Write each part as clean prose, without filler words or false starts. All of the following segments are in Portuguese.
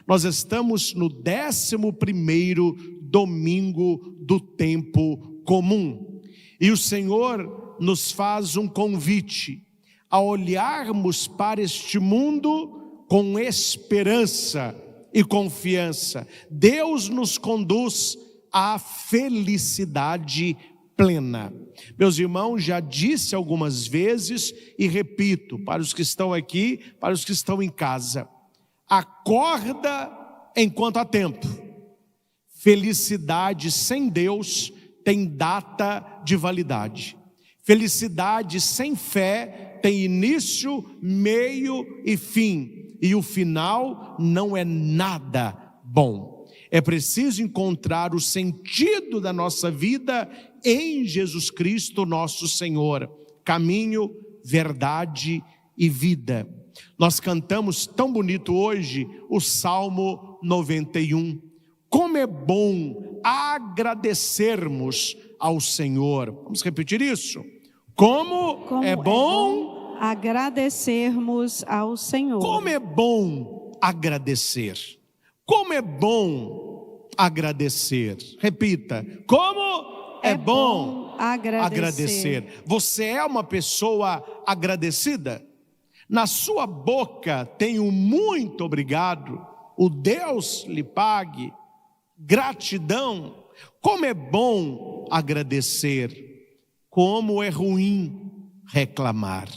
Nós estamos no 11º domingo do tempo comum. E o Senhor nos faz um convite a olharmos para este mundo com esperança e confiança. Deus nos conduz à felicidade plena. Meus irmãos, já disse algumas vezes e repito, para os que estão aqui, para os que estão em casa: acorda enquanto há tempo. Felicidade sem Deus tem data de validade. Felicidade sem fé tem início, meio e fim. E o final não é nada bom. É preciso encontrar o sentido da nossa vida em Jesus Cristo, nosso Senhor. Caminho, verdade e vida. Nós cantamos tão bonito hoje o Salmo 91. Como é bom agradecermos ao Senhor. Vamos repetir isso? Como é bom agradecermos ao Senhor. Como é bom agradecer. Como é bom agradecer. Repita. Como é bom agradecer. Você é uma pessoa agradecida? Na sua boca tem um muito obrigado. O Deus lhe pague. Gratidão. Como é bom agradecer. Como é ruim reclamar.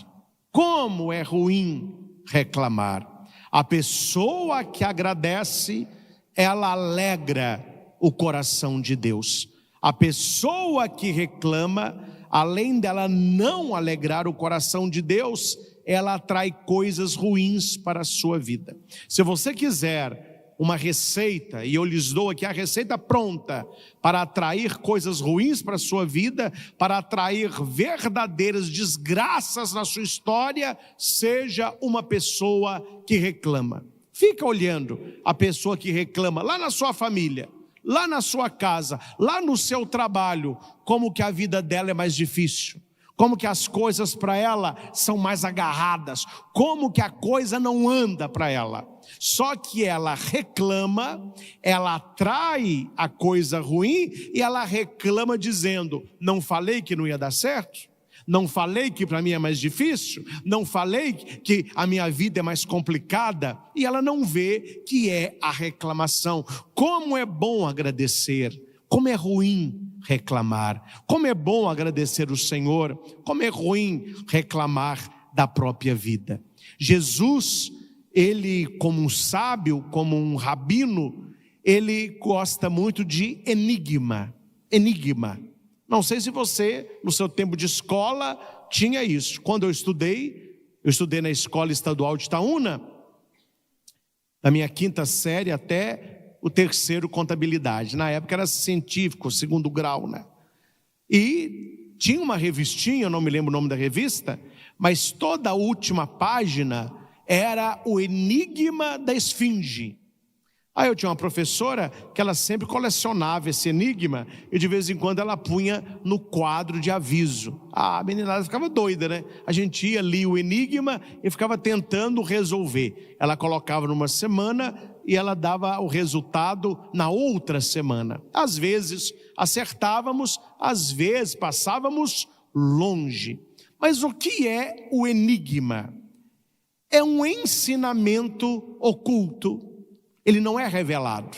Como é ruim reclamar. A pessoa que agradece, ela alegra o coração de Deus. A pessoa que reclama, além dela não alegrar o coração de Deus, ela atrai coisas ruins para a sua vida. Se você quiser uma receita, e eu lhes dou aqui a receita pronta, para atrair coisas ruins para a sua vida, para atrair verdadeiras desgraças na sua história, seja uma pessoa que reclama. Fica olhando a pessoa que reclama lá na sua família, lá na sua casa, lá no seu trabalho, como que a vida dela é mais difícil. Como que as coisas para ela são mais agarradas, como que a coisa não anda para ela. Só que ela reclama, ela atrai a coisa ruim e ela reclama dizendo: não falei que não ia dar certo? Não falei que para mim é mais difícil? Não falei que a minha vida é mais complicada? E ela não vê que é a reclamação. Como é bom agradecer, como é ruim reclamar. Como é bom agradecer o Senhor, como é ruim reclamar da própria vida. Jesus, ele como um sábio, como um rabino, ele gosta muito de enigma. Não sei se você, no seu tempo de escola, tinha isso. Quando eu estudei na escola estadual de Itaúna, da minha 5ª série até o 3º contabilidade. Na época era científico, 2º grau, né? E tinha uma revistinha, eu não me lembro o nome da revista, mas toda a última página era o enigma da esfinge. Aí eu tinha uma professora que ela sempre colecionava esse enigma e de vez em quando ela punha no quadro de aviso. A meninada ficava doida, né? A gente ia, lia o enigma e ficava tentando resolver. Ela colocava numa semana e ela dava o resultado na outra semana. Às vezes acertávamos, às vezes passávamos longe. Mas o que é o enigma? É um ensinamento oculto. Ele não é revelado.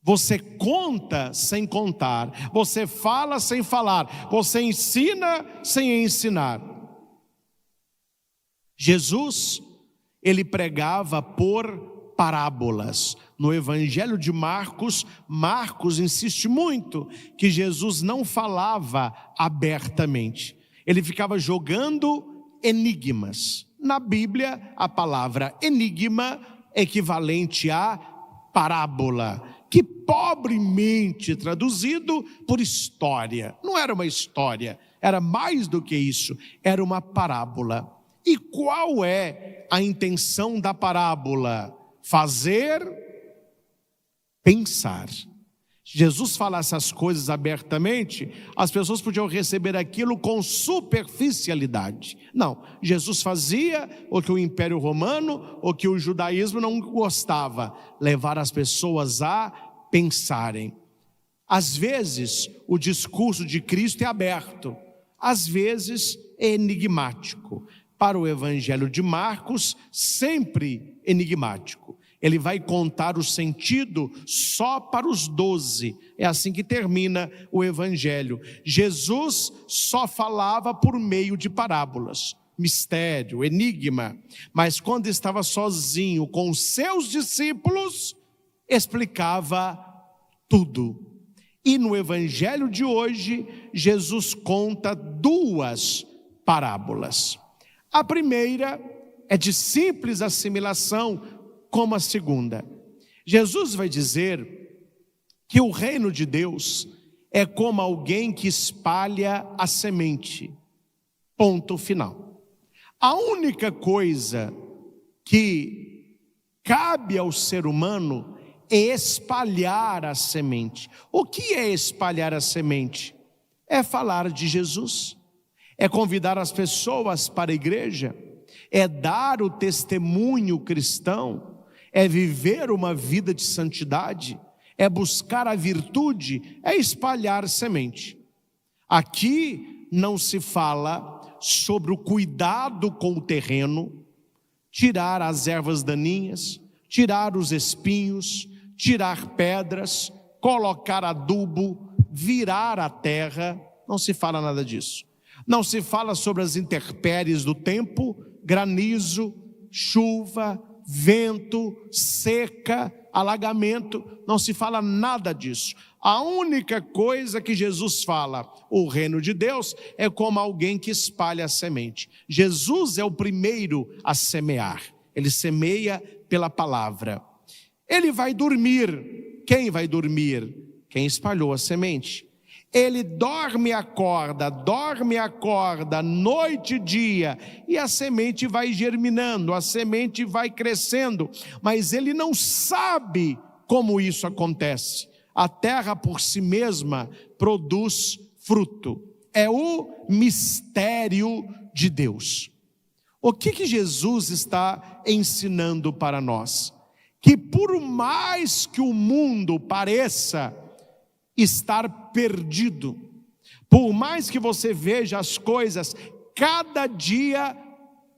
Você conta sem contar, você fala sem falar, você ensina sem ensinar. Jesus, ele pregava por parábolas. No Evangelho de Marcos, Marcos insiste muito que Jesus não falava abertamente. Ele ficava jogando enigmas. Na Bíblia, a palavra enigma equivalente a parábola, que pobremente traduzido por história. Não era uma história, era mais do que isso, era uma parábola. E qual é a intenção da parábola? Fazer pensar. Se Jesus falasse as coisas abertamente, as pessoas podiam receber aquilo com superficialidade. Não, Jesus fazia o que o Império Romano, o que o judaísmo não gostava, levar as pessoas a pensarem. Às vezes, o discurso de Cristo é aberto, às vezes é enigmático. Para o Evangelho de Marcos, sempre enigmático. Ele vai contar o sentido só para os 12. É assim que termina o Evangelho. Jesus só falava por meio de parábolas, mistério, enigma. Mas quando estava sozinho com os seus discípulos, explicava tudo. E no Evangelho de hoje, Jesus conta 2 parábolas. A primeira é de simples assimilação, como a segunda. Jesus vai dizer que o reino de Deus é como alguém que espalha a semente. Ponto final. A única coisa que cabe ao ser humano é espalhar a semente. O que é espalhar a semente? É falar de Jesus, é convidar as pessoas para a igreja, é dar o testemunho cristão, é viver uma vida de santidade, é buscar a virtude, é espalhar semente. Aqui não se fala sobre o cuidado com o terreno, tirar as ervas daninhas, tirar os espinhos, tirar pedras, colocar adubo, virar a terra. Não se fala nada disso. Não se fala sobre as intempéries do tempo, granizo, chuva, vento, seca, alagamento. Não se fala nada disso. A única coisa que Jesus fala, o reino de Deus é como alguém que espalha a semente. Jesus é o primeiro a semear. Ele semeia pela palavra. Ele vai dormir. Quem vai dormir? Quem espalhou a semente. Ele dorme e acorda, noite e dia, e a semente vai germinando, a semente vai crescendo, mas ele não sabe como isso acontece. A terra por si mesma produz fruto. É o mistério de Deus. O que Jesus está ensinando para nós? Que por mais que o mundo pareça estar perdido, por mais que você veja as coisas cada dia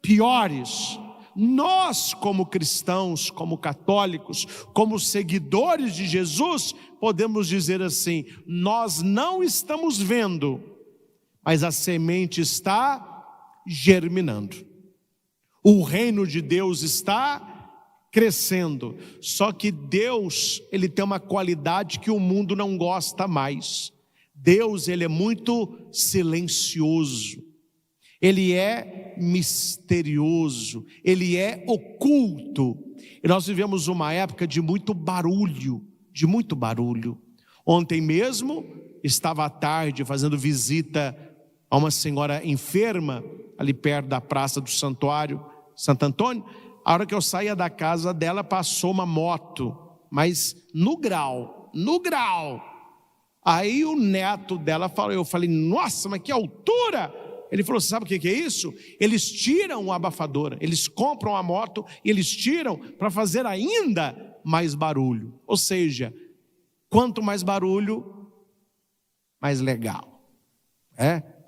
piores, nós como cristãos, como católicos, como seguidores de Jesus, podemos dizer assim: nós não estamos vendo, mas a semente está germinando, o reino de Deus está crescendo. Só que Deus, ele tem uma qualidade que o mundo não gosta mais. Deus, ele é muito silencioso, ele é misterioso, ele é oculto. E nós vivemos uma época de muito barulho, Ontem mesmo, estava à tarde fazendo visita a uma senhora enferma, ali perto da praça do Santuário, Santo Antônio. A hora que eu saía da casa dela, passou uma moto, mas no grau. Aí o neto dela falou, eu falei: nossa, mas que altura! Ele falou: sabe o que é isso? Eles tiram a abafadora, eles compram a moto e eles tiram para fazer ainda mais barulho. Ou seja, quanto mais barulho, mais legal.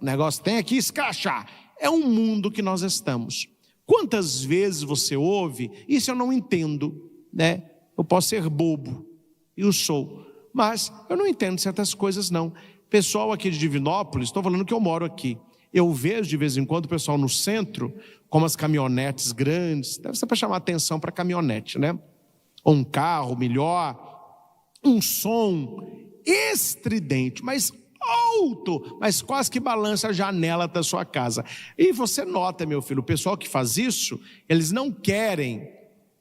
O negócio tem aqui escrachar. É um mundo que nós estamos. Quantas vezes você ouve, isso eu não entendo, né? Eu posso ser bobo, eu sou, mas eu não entendo certas coisas não. Pessoal aqui de Divinópolis, estou falando que eu moro aqui, eu vejo de vez em quando o pessoal no centro, com as caminhonetes grandes, deve ser para chamar atenção para caminhonete, né? Ou um carro melhor, um som estridente, mas alto, mas quase que balança a janela da sua casa. E você nota, meu filho, o pessoal que faz isso, eles não querem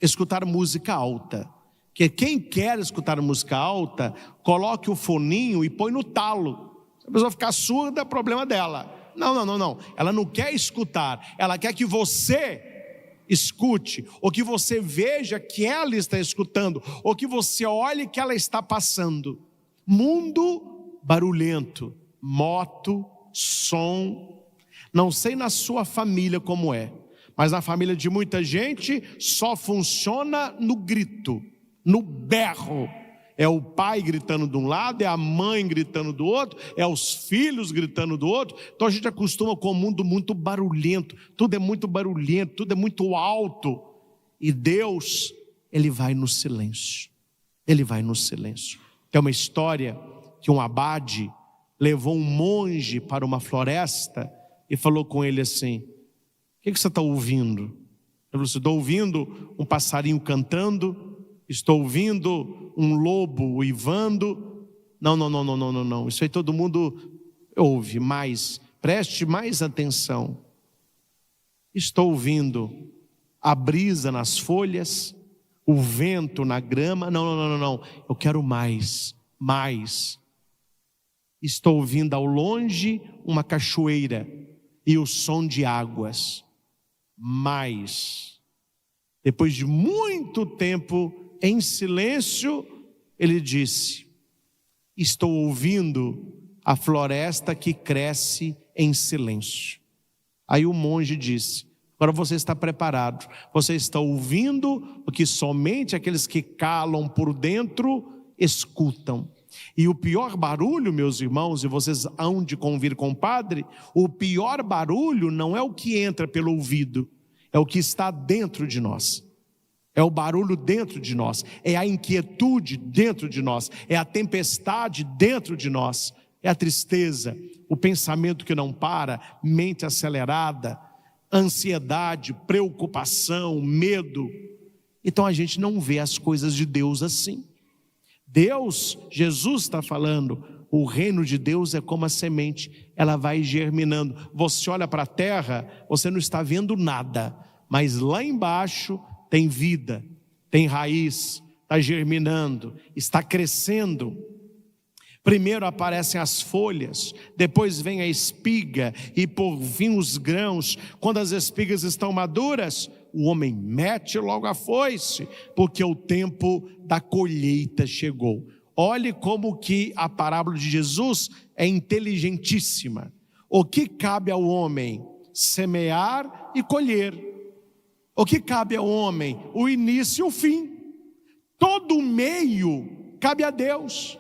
escutar música alta. Porque quem quer escutar música alta, coloque o foninho e põe no talo. Se a pessoa ficar surda, é problema dela. Não. Ela não quer escutar, ela quer que você escute, ou que você veja que ela está escutando, ou que você olhe que ela está passando. Mundo barulhento, moto, som. Não sei na sua família como é, mas na família de muita gente só funciona no grito, no berro. É o pai gritando de um lado, é a mãe gritando do outro, é os filhos gritando do outro. Então a gente acostuma com o mundo muito barulhento, tudo é muito barulhento, tudo é muito alto. E Deus, Ele vai no silêncio. Ele vai no silêncio. Tem uma história que um abade levou um monge para uma floresta e falou com ele assim: o que você está ouvindo? Ele falou assim: estou ouvindo um passarinho cantando, estou ouvindo um lobo uivando. Não, isso aí todo mundo ouve, mas preste mais atenção. Estou ouvindo a brisa nas folhas, o vento na grama. Não, eu quero mais. Estou ouvindo ao longe uma cachoeira e o som de águas. Mais. Depois de muito tempo em silêncio, ele disse: estou ouvindo a floresta que cresce em silêncio. Aí o monge disse: agora você está preparado, você está ouvindo o que somente aqueles que calam por dentro escutam. E o pior barulho, meus irmãos, e vocês hão de convir com o padre, o pior barulho não é o que entra pelo ouvido, é o que está dentro de nós. É o barulho dentro de nós, é a inquietude dentro de nós, é a tempestade dentro de nós, é a tristeza, o pensamento que não para, mente acelerada, ansiedade, preocupação, medo. Então a gente não vê as coisas de Deus assim. Deus, Jesus está falando, o reino de Deus é como a semente, ela vai germinando. Você olha para a terra, você não está vendo nada, mas lá embaixo tem vida, tem raiz, está germinando, está crescendo. Primeiro aparecem as folhas, depois vem a espiga e por fim os grãos. Quando as espigas estão maduras, o homem mete logo a foice, porque o tempo da colheita chegou. Olhe como que a parábola de Jesus é inteligentíssima. O que cabe ao homem? Semear e colher. O que cabe ao homem? O início e o fim. Todo o meio cabe a Deus.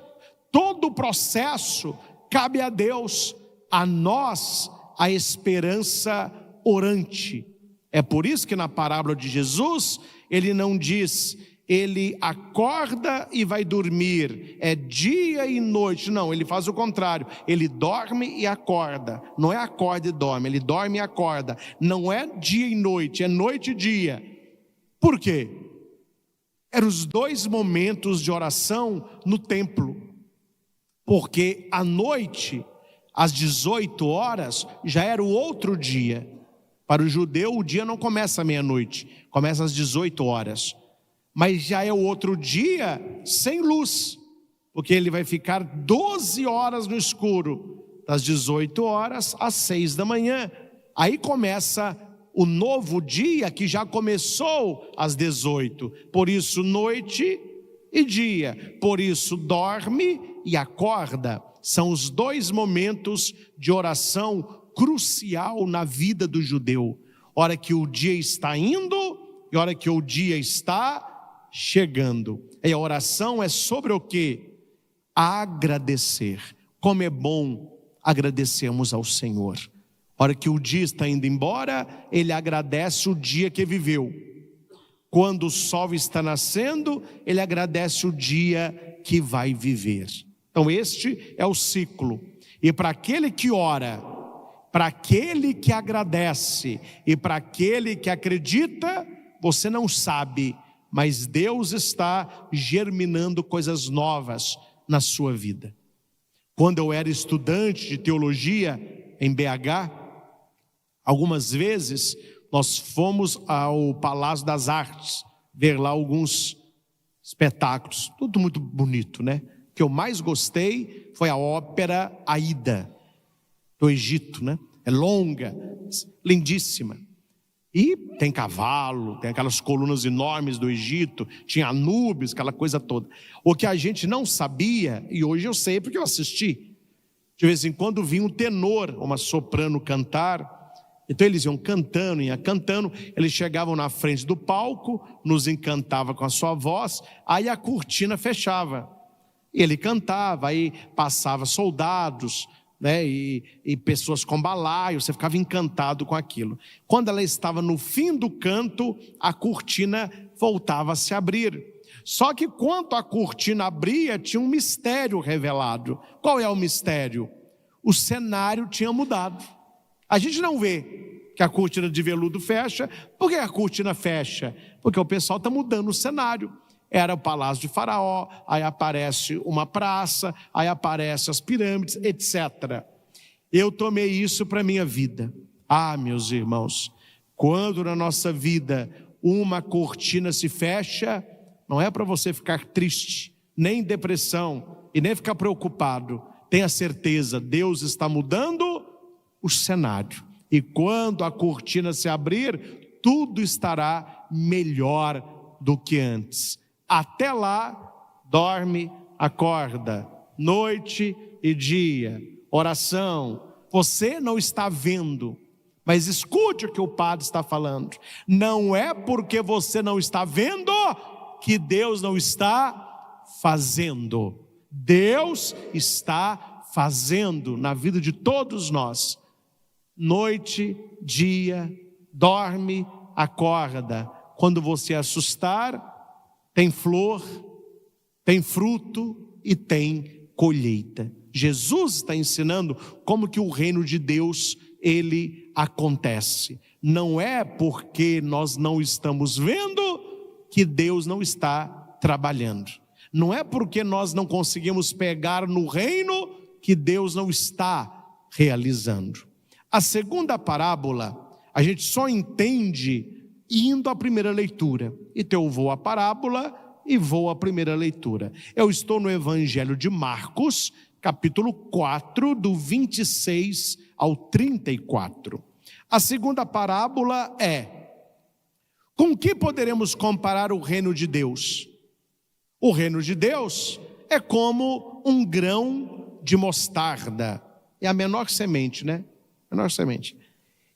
Todo o processo cabe a Deus. A nós a esperança orante. É por isso que na parábola de Jesus, ele não diz, ele acorda e vai dormir, é dia e noite. Não, ele faz o contrário, ele dorme e acorda. Não é acorda e dorme, ele dorme e acorda. Não é dia e noite, é noite e dia. Por quê? Eram os dois momentos de oração no templo. Porque à noite, às 18 horas, já era o outro dia. Para o judeu, o dia não começa à meia-noite, começa às 18 horas. Mas já é o outro dia sem luz, porque ele vai ficar 12 horas no escuro, das 18 horas às 6 da manhã. Aí começa o novo dia que já começou às 18. Por isso, noite e dia. Por isso, dorme e acorda. São os dois momentos de oração crucial na vida do judeu. Hora que o dia está indo e hora que o dia está chegando. E a oração é sobre o quê? Agradecer. Como é bom agradecermos ao Senhor. Hora que o dia está indo embora, ele agradece o dia que viveu. Quando o sol está nascendo, ele agradece o dia que vai viver. Então este é o ciclo. E para aquele que ora, para aquele que agradece e para aquele que acredita, você não sabe, mas Deus está germinando coisas novas na sua vida. Quando eu era estudante de teologia em BH, algumas vezes nós fomos ao Palácio das Artes, ver lá alguns espetáculos, tudo muito bonito, né? O que eu mais gostei foi a ópera Aida, do Egito, né? É longa, lindíssima. E tem cavalo, tem aquelas colunas enormes do Egito, tinha Anubis, aquela coisa toda. O que a gente não sabia, e hoje eu sei porque eu assisti, de vez em quando vinha um tenor, uma soprano cantar. Então eles iam cantando, eles chegavam na frente do palco, nos encantava com a sua voz, aí a cortina fechava. Ele cantava, aí passava soldados, né, e pessoas com balaio, você ficava encantado com aquilo. Quando ela estava no fim do canto, a cortina voltava a se abrir. Só que quando a cortina abria, tinha um mistério revelado. Qual é o mistério? O cenário tinha mudado. A gente não vê que a cortina de veludo fecha. Por que a cortina fecha? Porque o pessoal está mudando o cenário. Era o palácio de Faraó, aí aparece uma praça, aí aparecem as pirâmides, etc. Eu tomei isso para a minha vida. Meus irmãos, quando na nossa vida uma cortina se fecha, não é para você ficar triste, nem em depressão e nem ficar preocupado. Tenha certeza, Deus está mudando o cenário. E quando a cortina se abrir, tudo estará melhor do que antes. Até lá, dorme, acorda, noite e dia, oração. Você não está vendo, mas escute o que o padre está falando. Não é porque você não está vendo que Deus não está fazendo. Deus está fazendo na vida de todos nós. Noite, dia, dorme, acorda. Quando você assustar, tem flor, tem fruto e tem colheita. Jesus está ensinando como que o reino de Deus, ele acontece. Não é porque nós não estamos vendo que Deus não está trabalhando. Não é porque nós não conseguimos pegar no reino que Deus não está realizando. A segunda parábola, a gente só entende indo à primeira leitura. Então eu vou à parábola e vou à primeira leitura. Eu estou no Evangelho de Marcos, capítulo 4, do 26 ao 34. A segunda parábola é: com que poderemos comparar o reino de Deus? O reino de Deus é como um grão de mostarda. É a menor semente, né? Menor semente.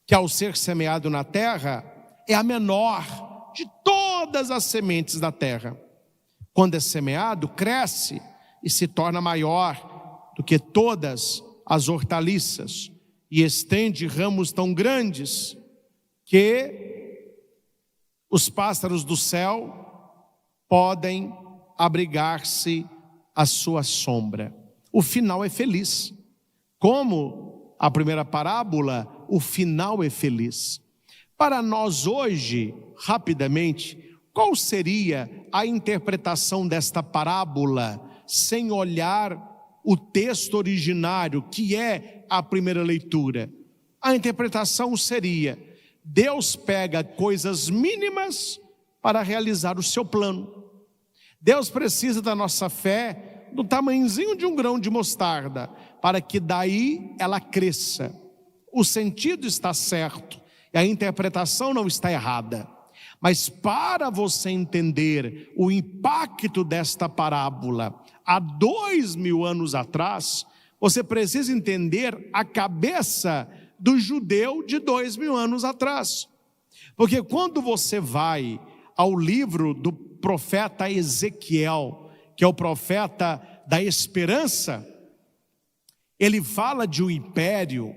Que ao ser semeado na terra, é a menor de todas as sementes da terra. Quando é semeado, cresce e se torna maior do que todas as hortaliças e estende ramos tão grandes que os pássaros do céu podem abrigar-se à sua sombra. O final é feliz. Como a primeira parábola, o final é feliz. Para nós hoje, rapidamente, qual seria a interpretação desta parábola, sem olhar o texto originário, que é a primeira leitura? A interpretação seria: Deus pega coisas mínimas para realizar o seu plano. Deus precisa da nossa fé do tamanhozinho de um grão de mostarda, para que daí ela cresça. O sentido está certo e a interpretação não está errada. Mas para você entender o impacto desta parábola há 2000 anos atrás, você precisa entender a cabeça do judeu de 2000 anos atrás. Porque quando você vai ao livro do profeta Ezequiel, que é o profeta da esperança, ele fala de um império,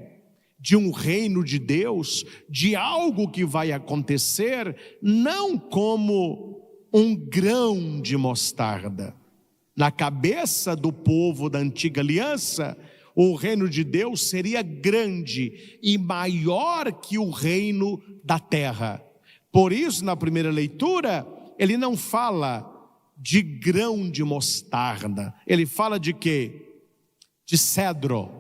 de um reino de Deus, de algo que vai acontecer, não como um grão de mostarda. Na cabeça do povo da antiga aliança, o reino de Deus seria grande e maior que o reino da terra. Por isso, na primeira leitura, ele não fala de grão de mostarda. Ele fala de quê? De cedro.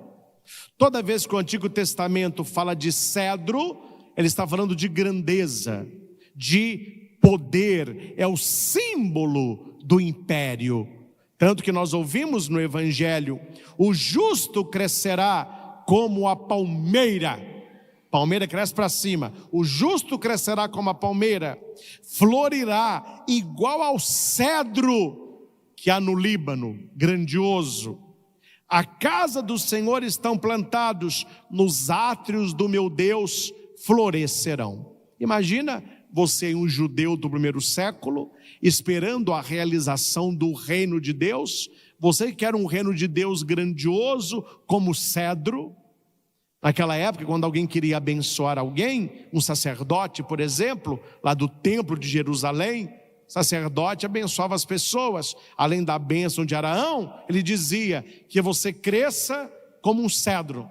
Toda vez que o Antigo Testamento fala de cedro, ele está falando de grandeza, de poder. É o símbolo do império. Tanto que nós ouvimos no Evangelho: o justo crescerá como a palmeira Palmeira cresce para cima. O justo crescerá como a palmeira, florirá igual ao cedro que há no Líbano, grandioso. A casa do Senhor estão plantados, nos átrios do meu Deus florescerão. Imagina você, um judeu do primeiro século, esperando a realização do reino de Deus. Você quer um reino de Deus grandioso como cedro. Naquela época, quando alguém queria abençoar alguém, um sacerdote, por exemplo, lá do templo de Jerusalém, o sacerdote abençoava as pessoas. Além da bênção de Araão, ele dizia que você cresça como um cedro.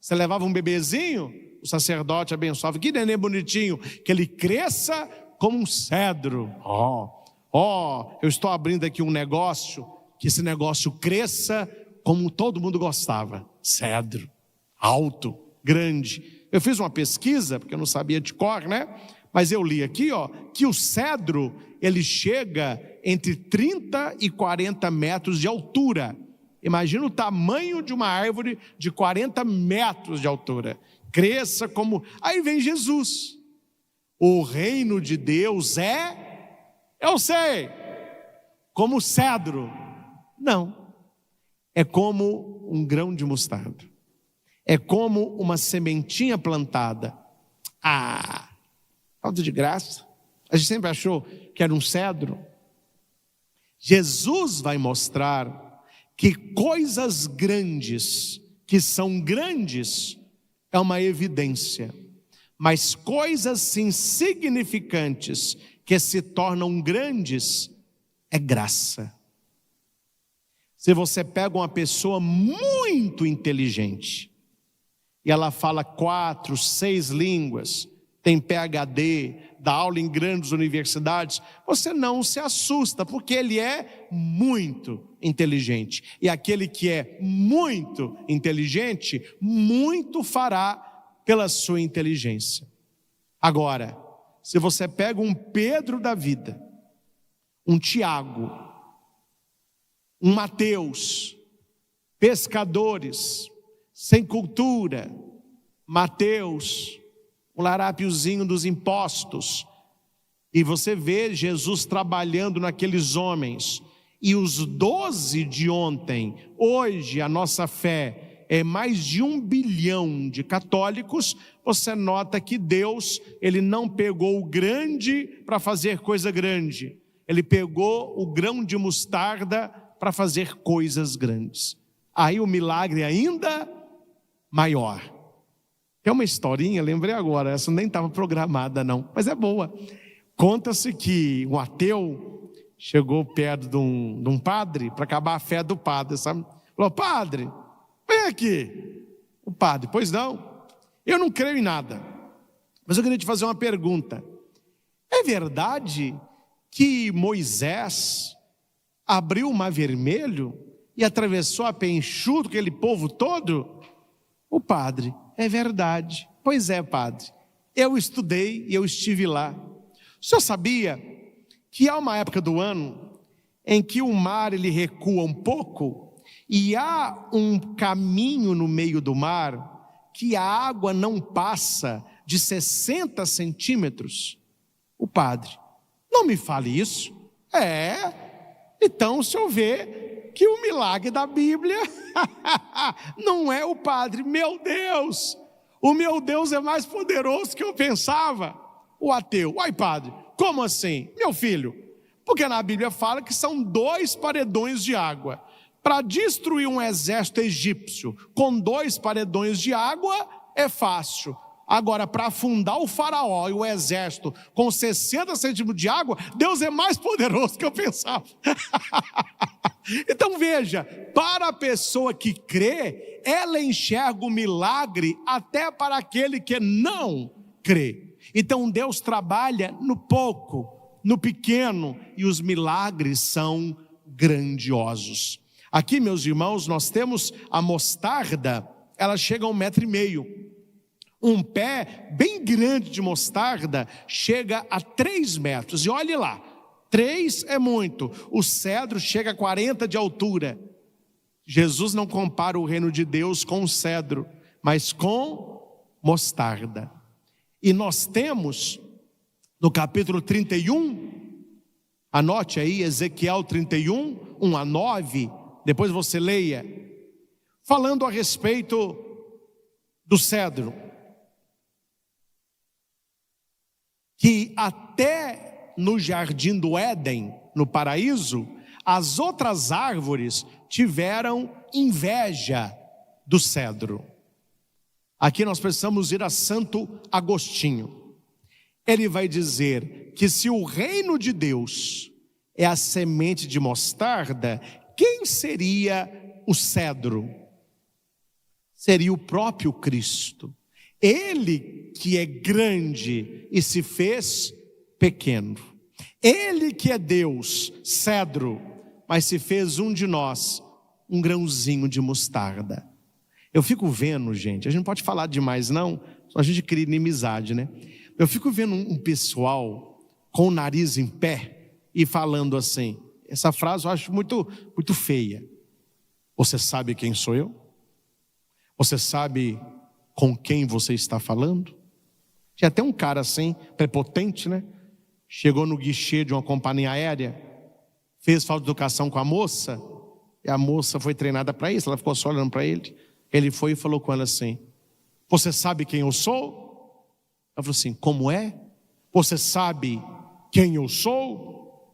Você levava um bebezinho, o sacerdote abençoava. Que neném bonitinho, que ele cresça como um cedro. Eu estou abrindo aqui um negócio, que esse negócio cresça como todo mundo gostava. Cedro. Alto, grande. Eu fiz uma pesquisa, porque eu não sabia de cor, né? Mas eu li aqui, que o cedro, ele chega entre 30 e 40 metros de altura. Imagina o tamanho de uma árvore de 40 metros de altura. Cresça como... Aí vem Jesus. O reino de Deus eu sei, como cedro. Não. É como um grão de mostarda. É como uma sementinha plantada. Falta de graça. A gente sempre achou que era um cedro. Jesus vai mostrar que coisas grandes, que são grandes, é uma evidência. Mas coisas insignificantes, que se tornam grandes, é graça. Se você pega uma pessoa muito inteligente, e ela fala 4, 6 línguas, tem PhD, dá aula em grandes universidades, você não se assusta, porque ele é muito inteligente. E aquele que é muito inteligente, muito fará pela sua inteligência. Agora, se você pega um Pedro da vida, um Tiago, um Mateus, pescadores, sem cultura, Mateus, o larápiozinho dos impostos, e você vê Jesus trabalhando naqueles homens, e os 12 de ontem, hoje a nossa fé é mais de 1 bilhão de católicos. Você nota que Deus, ele não pegou o grande para fazer coisa grande, ele pegou o grão de mostarda para fazer coisas grandes. Aí o milagre ainda maior. Tem uma historinha, lembrei agora, essa nem estava programada não, mas é boa. Conta-se que um ateu chegou perto de um padre, para acabar a fé do padre, sabe? Falou: padre, vem aqui. O padre: pois não, eu não creio em nada, mas eu queria te fazer uma pergunta. É verdade que Moisés abriu o mar vermelho e atravessou a pé enxuto aquele povo todo? O padre: é verdade. Pois é, padre, eu estudei e eu estive lá. O senhor sabia que há uma época do ano em que o mar ele recua um pouco e há um caminho no meio do mar que a água não passa de 60 centímetros? O padre: não me fale isso. Então o senhor vê que o milagre da Bíblia não é o padre. Meu Deus, o meu Deus é mais poderoso que eu pensava. O ateu: uai, padre, como assim? Meu filho, porque na Bíblia fala que são 2 paredões de água. Para destruir um exército egípcio com 2 paredões de água é fácil. Agora, para afundar o faraó e o exército com 60 centímetros de água, Deus é mais poderoso que eu pensava. Então veja, para a pessoa que crê, ela enxerga o milagre até para aquele que não crê. Então Deus trabalha no pouco, no pequeno, e os milagres são grandiosos. Aqui, meus irmãos, nós temos a mostarda, ela chega a 1,5 metros. Um pé bem grande de mostarda chega a 3 metros. E olhe lá, 3 é muito. O cedro chega a 40 de altura. Jesus não compara o reino de Deus com o cedro, mas com mostarda. E nós temos no capítulo 31, anote aí, Ezequiel 31, 1-9, depois você leia, falando a respeito do cedro, que até no jardim do Éden, no paraíso, as outras árvores tiveram inveja do cedro. Aqui nós precisamos ir a Santo Agostinho. Ele vai dizer que se o reino de Deus é a semente de mostarda, quem seria o cedro? Seria o próprio Cristo. Ele que é grande e se fez pequeno. Ele que é Deus, cedro, mas se fez um de nós, um grãozinho de mostarda. Eu fico vendo, gente, a gente não pode falar demais não, a gente cria inimizade, né? Eu fico vendo um pessoal com o nariz em pé e falando assim, essa frase eu acho muito feia. Você sabe quem sou eu? Você sabe com quem você está falando? Tinha até um cara assim, prepotente, né? Chegou no guichê de uma companhia aérea, fez falta de educação com a moça, e a moça foi treinada para isso, ela ficou só olhando para ele. Ele foi e falou com ela assim, você sabe quem eu sou? Ela falou assim, como é? Você sabe quem eu sou?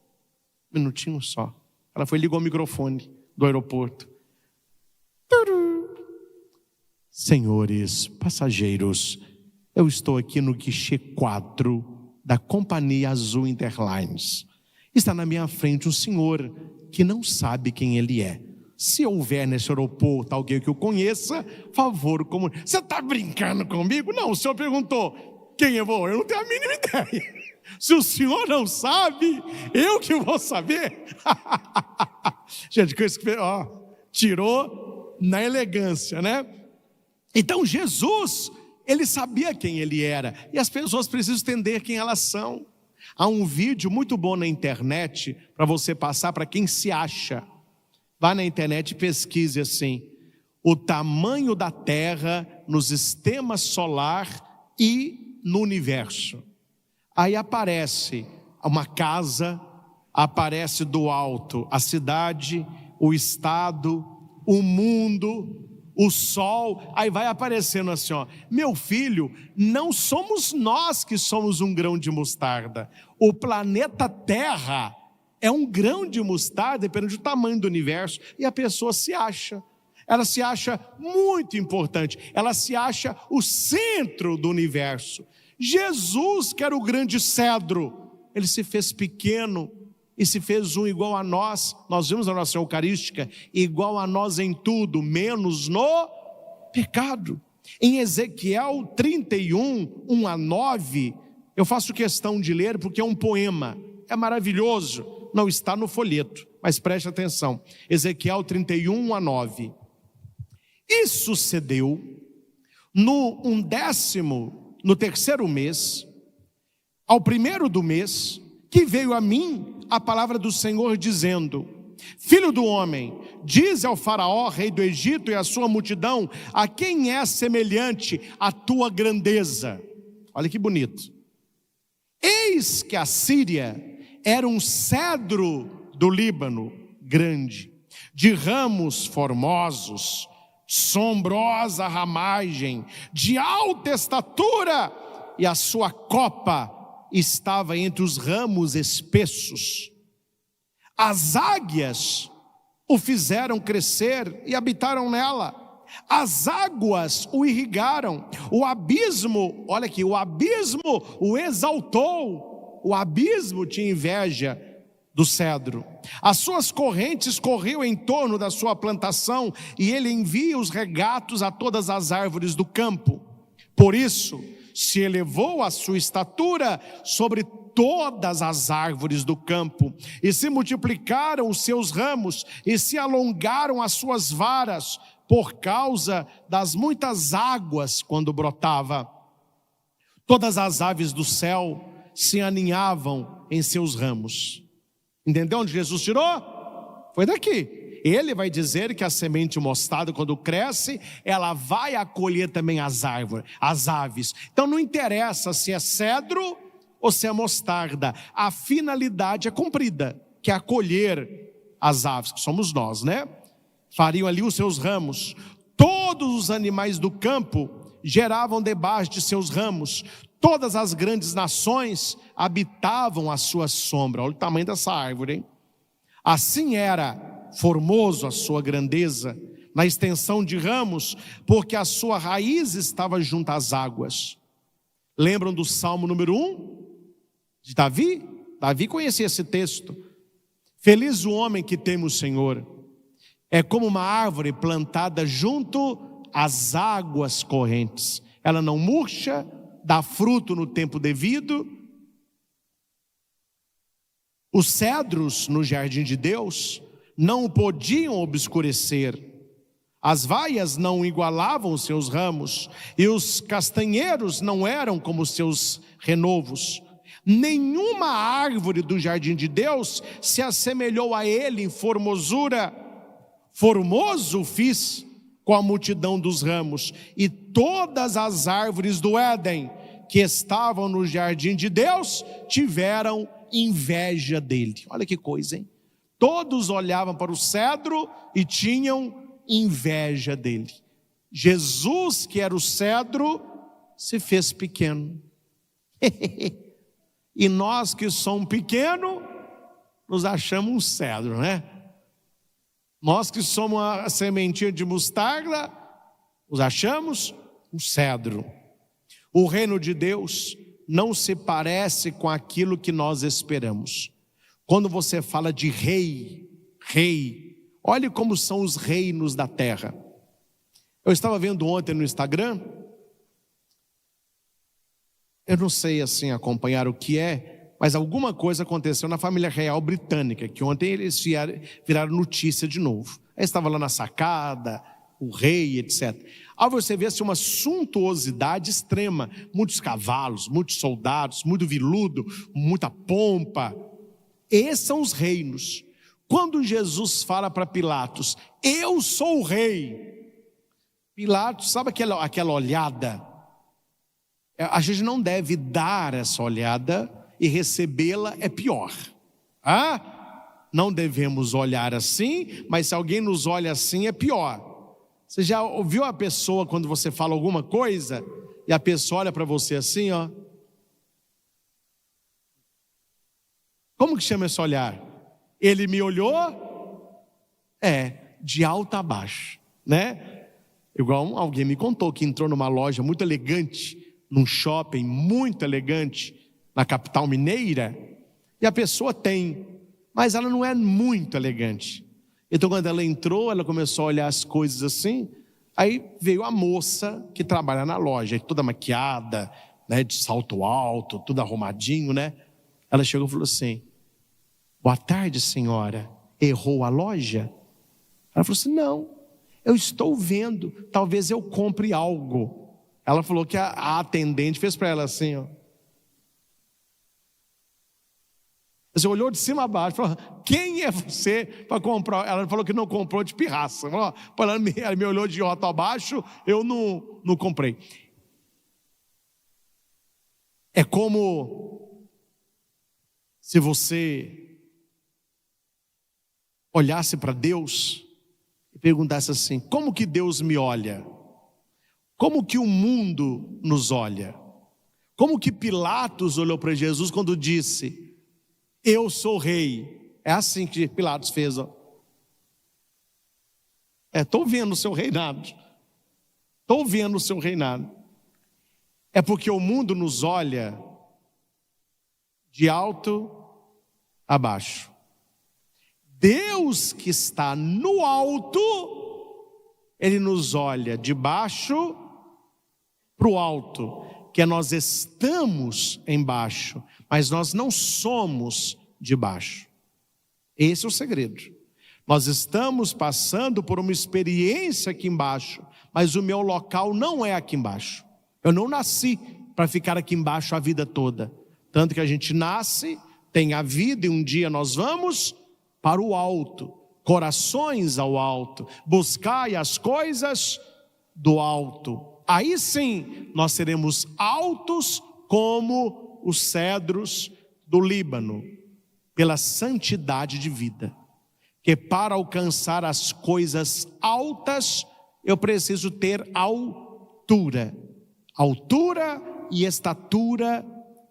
Um minutinho só. Ela foi e ligou o microfone do aeroporto. Senhores passageiros, eu estou aqui no guichê 4 da Companhia Azul Interlines. Está na minha frente um senhor que não sabe quem ele é. Se houver nesse aeroporto alguém que o conheça, favor, comunique. Você está brincando comigo? Não, o senhor perguntou quem eu vou. Eu não tenho a mínima ideia. Se o senhor não sabe, eu que vou saber. Gente, tirou na elegância, né? Então Jesus, ele sabia quem ele era. E as pessoas precisam entender quem elas são. Há um vídeo muito bom na internet para você passar para quem se acha. Vá na internet e pesquise assim, o tamanho da Terra no sistema solar e no universo. Aí aparece uma casa, aparece do alto a cidade, o estado, o mundo, o sol, aí vai aparecendo assim, ó, meu filho, não somos nós que somos um grão de mostarda, o planeta Terra é um grão de mostarda, dependendo do tamanho do universo, e a pessoa se acha, ela se acha muito importante, ela se acha o centro do universo. Jesus, que era o grande cedro, ele se fez pequeno, e se fez um igual a nós, nós vimos na nossa Eucarística, igual a nós em tudo, menos no pecado. Em Ezequiel 31, 1-9, eu faço questão de ler porque é um poema, é maravilhoso, não está no folheto, mas preste atenção. Ezequiel 31, 1-9. E sucedeu no 13º mês, ao primeiro do mês, que veio a mim a palavra do Senhor dizendo: Filho do homem, dize ao faraó, rei do Egito, e à sua multidão, a quem é semelhante a tua grandeza? Olha que bonito. Eis que a Síria era um cedro do Líbano, grande, de ramos formosos, sombrosa ramagem, de alta estatura, e a sua copa estava entre os ramos espessos. As águias o fizeram crescer e habitaram nela. As águas o irrigaram. O abismo, olha aqui, o abismo o exaltou. O abismo tinha inveja do cedro. As suas correntes corriam em torno da sua plantação, e ele envia os regatos a todas as árvores do campo. Por isso, se elevou a sua estatura sobre todas as árvores do campo, e se multiplicaram os seus ramos, e se alongaram as suas varas, por causa das muitas águas quando brotava. Todas as aves do céu se aninhavam em seus ramos. Entendeu onde Jesus tirou? Foi daqui. ele vai dizer que a semente mostarda, quando cresce, ela vai acolher também as árvores, as aves. Então não interessa se é cedro ou se é mostarda, a finalidade é cumprida, que é acolher as aves, que somos nós, né? Fariam ali os seus ramos. Todos os animais do campo geravam debaixo de seus ramos. Todas as grandes nações habitavam a sua sombra. Olha o tamanho dessa árvore, hein? Assim era formoso a sua grandeza, na extensão de ramos, porque a sua raiz estava junto às águas. Lembram do Salmo número 1? De Davi? Davi conhecia esse texto. Feliz o homem que teme o Senhor. É como uma árvore plantada junto às águas correntes. Ela não murcha, dá fruto no tempo devido. Os cedros no jardim de Deus não o podiam obscurecer. As vaias não igualavam os seus ramos, e os castanheiros não eram como os seus renovos. Nenhuma árvore do jardim de Deus se assemelhou a ele em formosura. Formoso fiz com a multidão dos ramos, e todas as árvores do Éden que estavam no jardim de Deus tiveram inveja dele. Olha que coisa, hein? Todos olhavam para o cedro e tinham inveja dele. Jesus, que era o cedro, se fez pequeno. E nós que somos pequenos, nos achamos um cedro, né? Nós que somos a sementinha de mostarda, nos achamos um cedro. O reino de Deus não se parece com aquilo que nós esperamos. Quando você fala de rei, olhe como são os reinos da terra. Eu estava vendo ontem no Instagram, eu não sei assim acompanhar o que é, mas alguma coisa aconteceu na família real britânica, que ontem eles viraram notícia de novo. Aí estava lá na sacada, o rei, etc. Aí você vê assim, uma suntuosidade extrema, muitos cavalos, muitos soldados, muito veludo, muita pompa. Esses são os reinos. Quando Jesus fala para Pilatos, eu sou o rei, Pilatos, sabe aquela olhada? A gente não deve dar essa olhada, e recebê-la é pior. Não devemos olhar assim, mas se alguém nos olha assim é pior. Você já ouviu a pessoa quando você fala alguma coisa e a pessoa olha para você assim, ó? Como que chama esse olhar? Ele me olhou? De alto a baixo, né? Igual alguém me contou que entrou numa loja muito elegante, num shopping muito elegante, na capital mineira, e a pessoa mas ela não é muito elegante. Então quando ela entrou, ela começou a olhar as coisas assim, aí veio a moça que trabalha na loja, toda maquiada, né, de salto alto, tudo arrumadinho, né? Ela chegou e falou assim, boa tarde senhora, errou a loja? Ela falou assim, não, eu estou vendo, talvez eu compre algo. Ela falou que a atendente fez para ela assim, ó. Você olhou de cima a baixo, falou, quem é você para comprar? Ela falou que não comprou de pirraça. Ela me olhou de alto a baixo, eu não comprei. É como se você olhasse para Deus e perguntasse assim, como que Deus me olha? Como que o mundo nos olha? Como que Pilatos olhou para Jesus quando disse, eu sou rei? É assim que Pilatos fez, ó. Estou vendo o seu reinado. Estou vendo o seu reinado. É porque o mundo nos olha de alto a baixo. Deus que está no alto, Ele nos olha de baixo para o alto, que nós estamos embaixo, mas nós não somos de baixo. Esse é o segredo. Nós estamos passando por uma experiência aqui embaixo, mas o meu local não é aqui embaixo. Eu não nasci para ficar aqui embaixo a vida toda. Tanto que a gente nasce, tem a vida e um dia nós vamos para o alto. corações ao alto, buscai as coisas do alto. Aí sim nós seremos altos como os cedros do Líbano, pela santidade de vida. Que para alcançar as coisas altas, eu preciso ter altura e estatura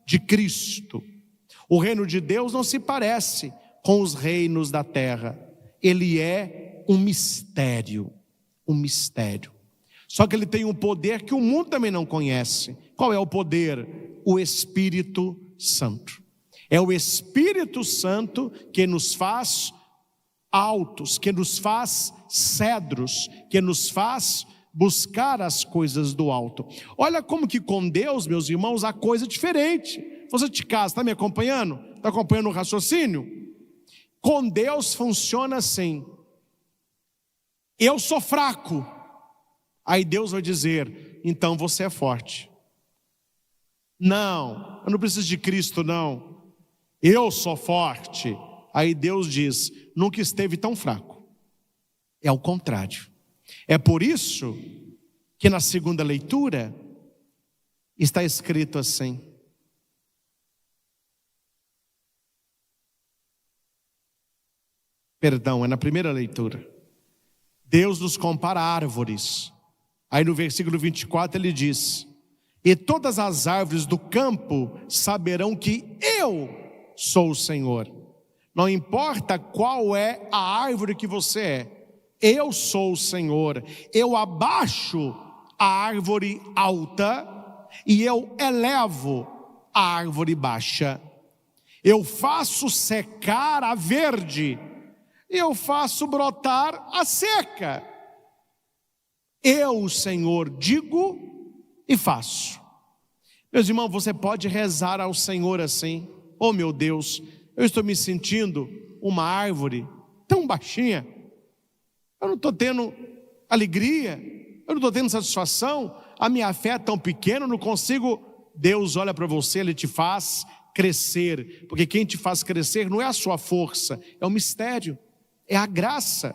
de Cristo. O reino de Deus não se parece com os reinos da terra. Ele é um mistério. Só que ele tem um poder que o mundo também não conhece. Qual é o poder? O Espírito Santo. É o Espírito Santo que nos faz altos, que nos faz cedros, que nos faz buscar as coisas do alto. Olha como que com Deus, meus irmãos, a coisa é diferente. Você de casa, está me acompanhando? Está acompanhando o raciocínio? Com Deus funciona assim. Eu sou fraco. Aí Deus vai dizer, então você é forte. Não, eu não preciso de Cristo não. Eu sou forte. Aí Deus diz, nunca esteve tão fraco. É o contrário. É por isso que na segunda leitura está escrito assim. Perdão, é na primeira leitura. Deus nos compara a árvores. Aí no versículo 24 ele diz, e todas as árvores do campo saberão que eu sou o Senhor. Não importa qual é a árvore que você é, eu sou o Senhor. Eu abaixo a árvore alta e eu elevo a árvore baixa. Eu faço secar a verde e eu faço brotar a seca. Eu, Senhor, digo e faço. Meus irmãos, você pode rezar ao Senhor assim. Oh meu Deus, eu estou me sentindo uma árvore tão baixinha. Eu não estou tendo alegria, eu não estou tendo satisfação. A minha fé é tão pequena, eu não consigo. Deus olha para você, Ele te faz crescer. Porque quem te faz crescer não é a sua força, é o mistério, é a graça.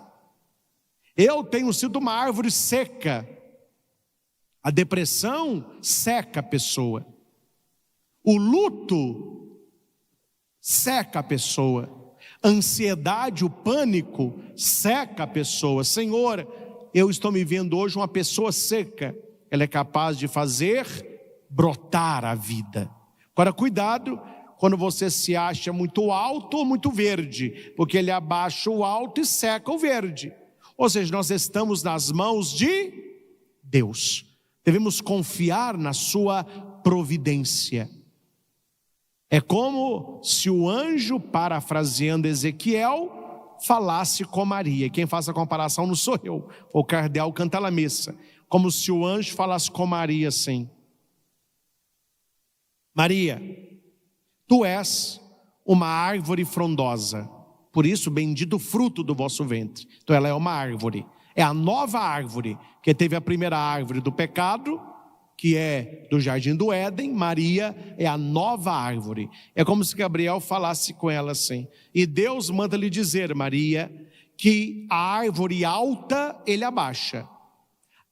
Eu tenho sido uma árvore seca. A depressão seca a pessoa. O luto seca a pessoa. A ansiedade, o pânico seca a pessoa. Senhor, eu estou me vendo hoje uma pessoa seca. Ela é capaz de fazer brotar a vida. Agora cuidado quando você se acha muito alto ou muito verde, porque ele abaixa o alto e seca o verde. Ou seja, nós estamos nas mãos de Deus. Devemos confiar na sua providência. É como se o anjo, parafraseando Ezequiel, falasse com Maria. Quem faz a comparação não sou eu, o cardeal Cantalamessa. Como se o anjo falasse com Maria assim: Maria, tu és uma árvore frondosa, por isso bendito o fruto do vosso ventre. Então ela é uma árvore, é a nova árvore, que teve a primeira árvore do pecado, que é do jardim do Éden. Maria é a nova árvore. É como se Gabriel falasse com ela assim. E Deus manda lhe dizer, Maria, que a árvore alta ele abaixa,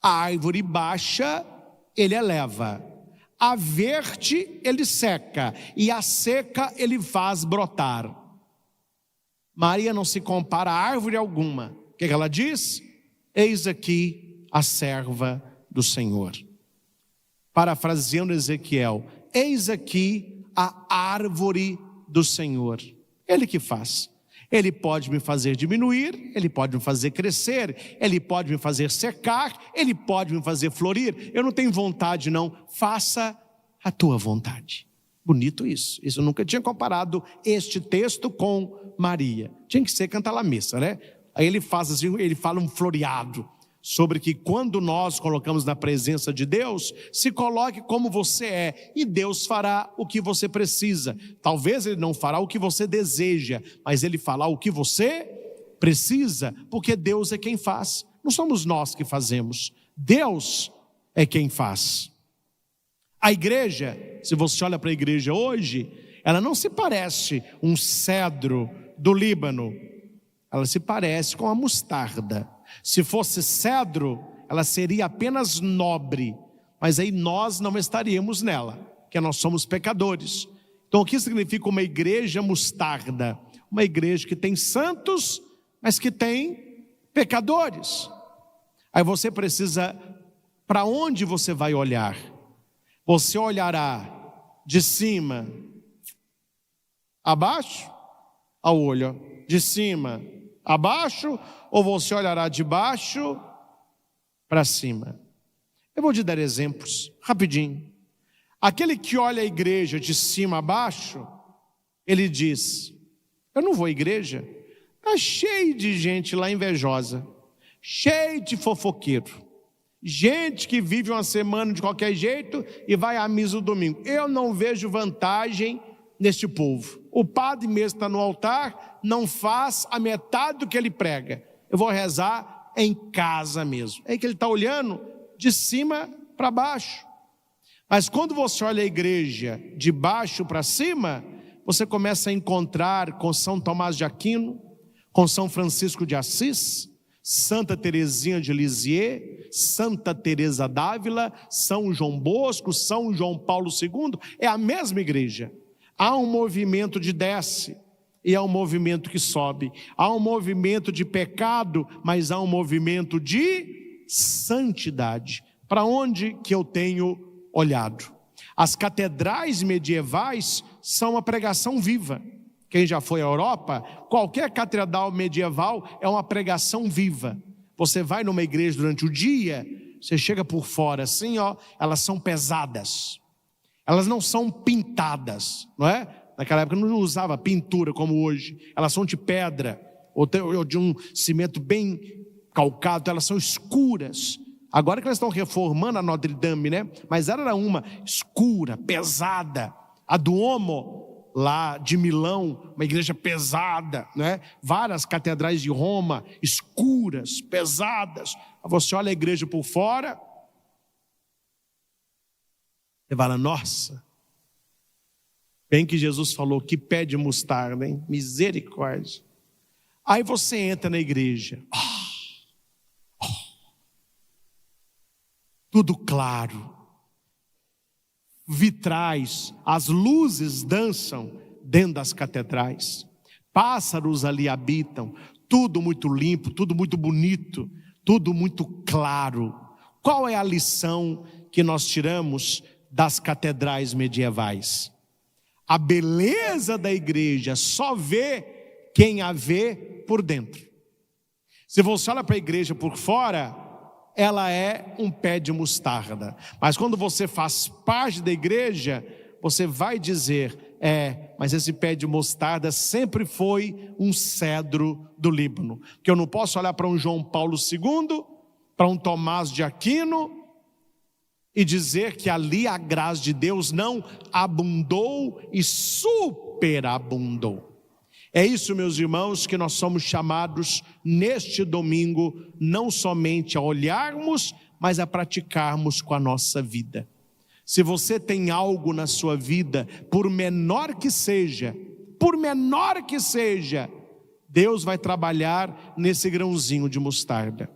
a árvore baixa ele eleva, a verde ele seca e a seca ele faz brotar. Maria não se compara a árvore alguma. O que ela diz? Eis aqui a serva do Senhor. Parafraseando Ezequiel, eis aqui a árvore do Senhor. Ele que faz. Ele pode me fazer diminuir, Ele pode me fazer crescer, Ele pode me fazer secar, Ele pode me fazer florir. Eu não tenho vontade não, faça a tua vontade. Bonito isso. Isso eu nunca tinha comparado este texto com Maria. Tinha que ser Cantalamessa, né? Aí ele faz assim, ele fala um floreado sobre que quando nós colocamos na presença de Deus, se coloque como você é e Deus fará o que você precisa. Talvez Ele não fará o que você deseja, mas Ele fará o que você precisa, porque Deus é quem faz. Não somos nós que fazemos, Deus é quem faz. A igreja, se você olha para a igreja hoje, ela não se parece um cedro do Líbano. ela se parece com a mostarda. Se fosse cedro, ela seria apenas nobre, mas aí nós não estaríamos nela, porque nós somos pecadores. Então o que significa uma igreja mostarda? Uma igreja que tem santos, mas que tem pecadores. Aí você precisa, para onde você vai olhar? Você olhará de cima abaixo, ao olho, de cima abaixo, ou você olhará de baixo para cima? Eu vou te dar exemplos, rapidinho. Aquele que olha a igreja de cima a baixo, ele diz: eu não vou à igreja, está cheio de gente lá invejosa, cheio de fofoqueiro, gente que vive uma semana de qualquer jeito e vai à missa no domingo. Eu não vejo vantagem neste povo. O padre mesmo está no altar, não faz a metade do que ele prega. Eu vou rezar em casa mesmo. É que ele está olhando de cima para baixo. Mas quando você olha a igreja de baixo para cima, você começa a encontrar com São Tomás de Aquino, com São Francisco de Assis, Santa Teresinha de Lisieux, Santa Teresa d'Ávila, São João Bosco, São João Paulo II. É a mesma igreja. Há um movimento de desce e há um movimento que sobe. Há um movimento de pecado, mas há um movimento de santidade. Para onde que eu tenho olhado? As catedrais medievais são uma pregação viva. Quem já foi à Europa, qualquer catedral medieval é uma pregação viva. Você vai numa igreja durante o dia, você chega por fora assim, elas são pesadas. Elas não são pintadas, não é? Naquela época não usava pintura como hoje. Elas são de pedra, ou de um cimento bem calcado, então elas são escuras. Agora que elas estão reformando a Notre Dame, né? Mas ela era uma escura, pesada. A Duomo, lá de Milão, uma igreja pesada, né? Várias catedrais de Roma, escuras, pesadas. Você olha a igreja por fora, você fala: nossa, bem que Jesus falou, que pé de mostarda, hein? Misericórdia. Aí você entra na igreja, tudo claro, vitrais, as luzes dançam dentro das catedrais, pássaros ali habitam, tudo muito limpo, tudo muito bonito, tudo muito claro. Qual é a lição que nós tiramos das catedrais medievais? A beleza da igreja só vê quem a vê por dentro. Se você olha para a igreja por fora, ela é um pé de mostarda. Mas quando você faz parte da igreja, você vai dizer: mas esse pé de mostarda sempre foi um cedro do Líbano. Que eu não posso olhar para um João Paulo II, para um Tomás de Aquino, e dizer que ali a graça de Deus não abundou e superabundou. É isso, meus irmãos, que nós somos chamados neste domingo, não somente a olharmos, mas a praticarmos com a nossa vida. Se você tem algo na sua vida, por menor que seja, Deus vai trabalhar nesse grãozinho de mostarda.